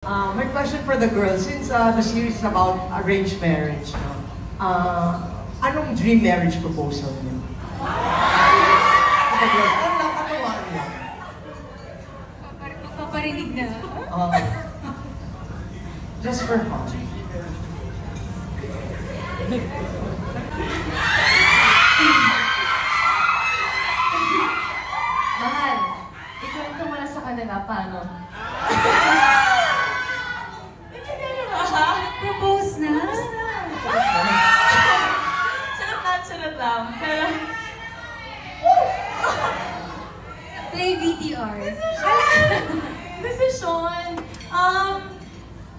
My question for the girls, since the series is about arranged marriage, no? Anong dream marriage proposal niyo? The girls, katawa niyo? Paparinig na. Just for fun. Mahal, ikwento mo na sa kanila paano. Propose na? Charot lang. Pero... Play VTR. Decision.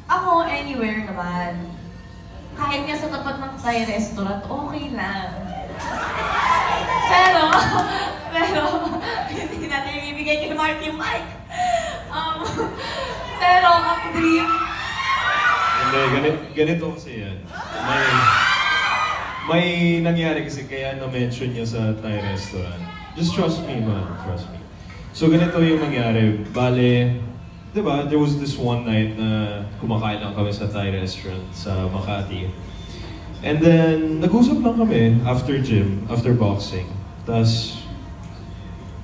Ako, anywhere naman. Kahit nga sa tapat ng Thai restaurant, okay lang. Pero, hindi natin ibibigay kay Mark yung mic. Pero, ang dream, hindi, ganito kasi yan. May nangyari kasi kaya na-mention niya sa Thai restaurant. Just trust me, man. Trust me. So ganito yung nangyari. Bale, di ba, there was this one night na kumakain lang kami sa Thai restaurant sa Makati. And then, nag-usap lang kami after gym, after boxing. Tapos,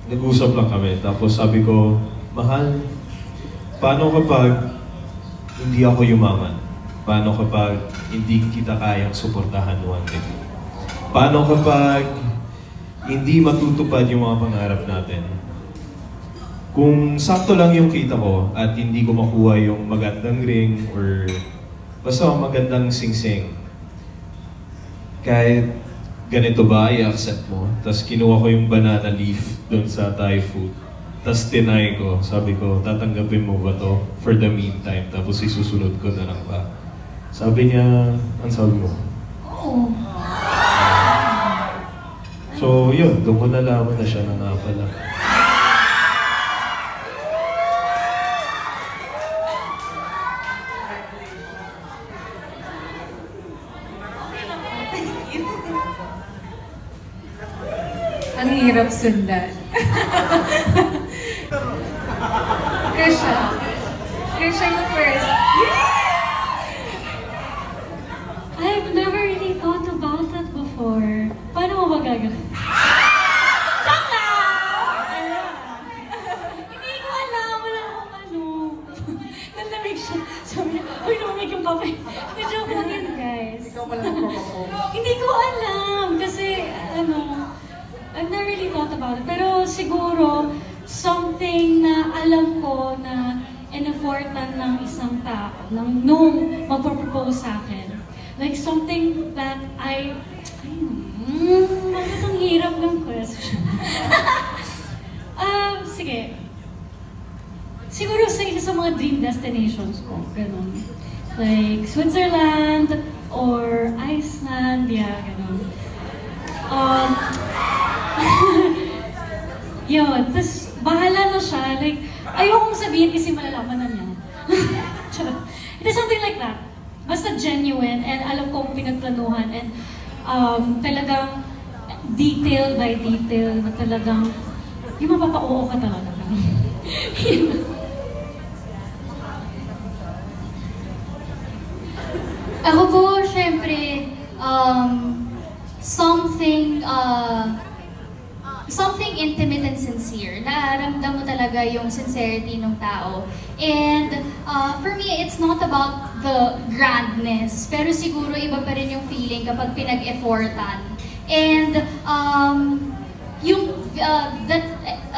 nag-usap lang kami. Tapos sabi ko, mahal, paano kapag hindi ako yumaman? Paano kapag hindi kita kayang suportahan one day? Paano kapag hindi matutupad yung mga pangarap natin? Kung sakto lang yung kita ko at hindi ko makuha yung magandang ring or basta magandang sing-sing, kahit ganito ba, i-accept mo? Tapos kinuha ko yung banana leaf dun sa Thai food. Tapos tinay ko, sabi ko, tatanggapin mo ba to for the meantime? Tapos isusunod ko na lang ba? Sabi niya, ang sabi mo? oo. So yun, doon ko nalaman na siya na nga pala. Ang hirap sundan. Krisha. Krisha yung first. I've never really thought about that before. Paano mo ba gagawin? Joke lang! Hindi ko alam. Wala akong ano. Nalamig siya. Sabi niya, uy, lumamig yung papay. Joke lang yun, guys. Ikaw pala nagpapapose. Hindi ko alam. Kasi, I've never really thought about it. Pero siguro, something na alam ko na in-effortan ng isang tao, nung magpropose sa akin. Like something that bakit ang hirap ng question? Sige. Siguro sa isa sa mga dream destinations ko, ganun. Like Switzerland or Iceland, yeah, ganun. Yun, tapos bahala na siya. Like, ayokong sabihin kasi malalaman na niya. It is something like that. Basta genuine and alam kong pinagplanuhan and talagang detail by detail na talagang yung mapapa-oo ka talaga. Ako po, syempre, something intimate and sincere. Nararamdam mo talaga yung sincerity ng tao. And for me, it's not about the grandness, pero siguro iba pa rin yung feeling kapag pinag-effortan. And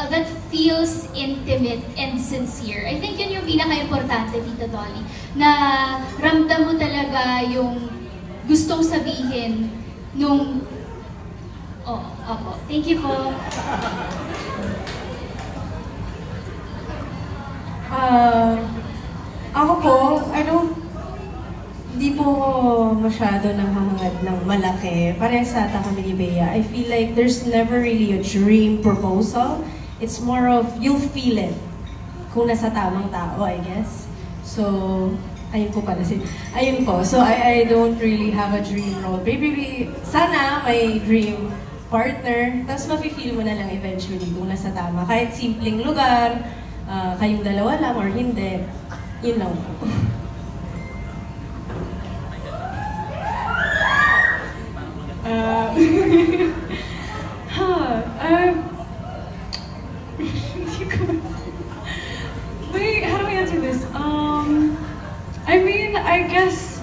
that feels intimate and sincere. I think yun yung pinaka-importante, Tita Dolly, na ramdam mo talaga yung gustong sabihin nung opo. Thank you po. Ako po, hindi po masyado nahahangad ng malaki. Parehas sa kami ni Bea. I feel like there's never really a dream proposal. It's more of, you'll feel it kung nasa tamang tao, I guess. So, ayun po pala. Ayun po. So, I don't really have a dream role. Maybe, sana may dream partner. Tapos mafe-feel mo na lang eventually kung nasa tama. Kahit simpleng lugar, kayong dalawa lang or hindi. Yun lang po. Wait, how do I answer this? I mean, I guess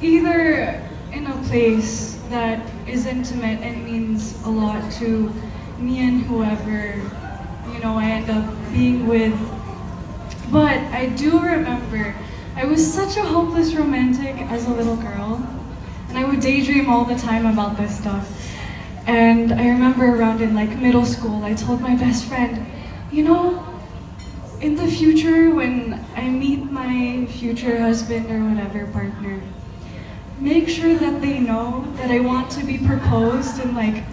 either in a place that is intimate and means a lot to me and whoever, you know, I end up being with. But I do remember I was such a hopeless romantic as a little girl, and I would daydream all the time about this stuff. And I remember around in like middle school, I told my best friend, you know, in the future when I meet my future husband or whatever partner, make sure that they know that I want to be proposed in like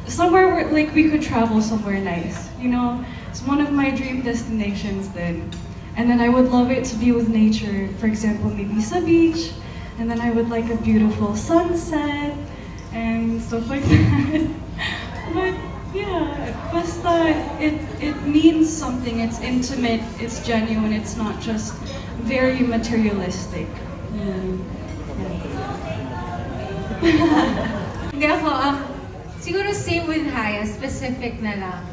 somewhere where like we could travel somewhere nice, you know? It's one of my dream destinations then. And then I would love it to be with nature, for example, maybe sa beach, and then I would like a beautiful sunset and stuff like that. But yeah, basta it means something, it's intimate, it's genuine, it's not just very materialistic. Hindi ako, siguro same with Haya, specific na lang.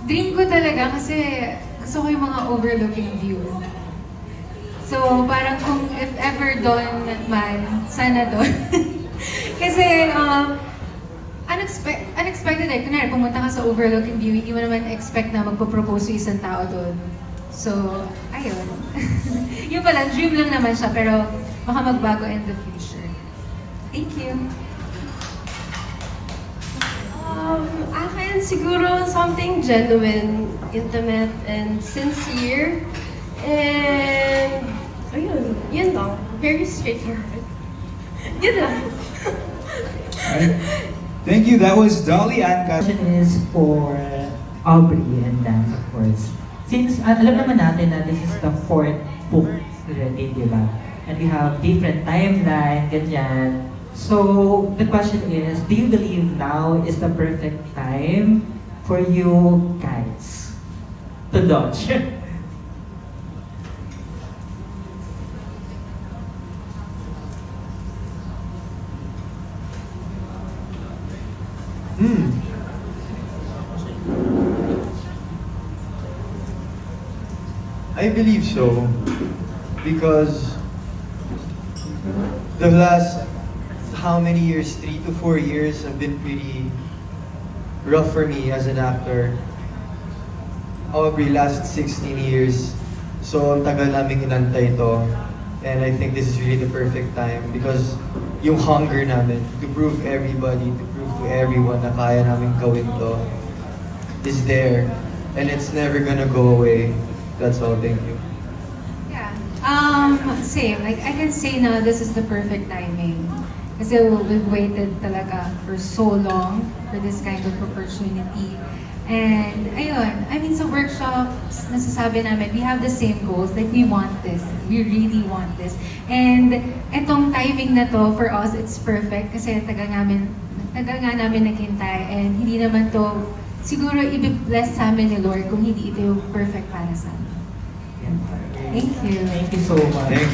Dream ko talaga kasi gusto ko yung mga overlooking view. So parang kung if ever doon man, sana doon. Kasi unexpected eh. Kunwari, pumunta ka sa overlooking view, hindi mo naman expect na magpo-propose yung isang tao doon. So, ayun. Yun pala, dream lang naman siya, pero baka magbago in the future. Thank you. Akin siguro something genuine, intimate, and sincere. And, ayun, yun lang. Very straightforward. Yun lang. Thank you. That was Dolly Ann. Question is for Aubrey and Dan, of course. Since alam naman natin na this is the 4th book already, di ba? And we have different timeline, ganyan. So the question is, do you believe now is the perfect time for you guys to launch? I believe so, because the last how many years, 3 to 4 years, have been pretty rough for me as an actor. Probably last 16 years. So ang tagal namin inantay ito, and I think this is really the perfect time because yung hunger namin to prove everybody, to prove to everyone na kaya namin gawin to is there, and it's never gonna go away. That's all. Thank you. Yeah. Same. Like I can say now, this is the perfect timing. Kasi we've waited talaga for so long for this kind of opportunity. And ayun, I mean sa workshops, nasasabi namin, we have the same goals. Like we want this. We really want this. And etong timing na to, for us, it's perfect. Kasi tagal nga namin naghintay. And hindi naman to siguro i-bless sa amin ni Lord kung hindi ito yung perfect para sa amin. Thank you. Thank you so much. Thank you.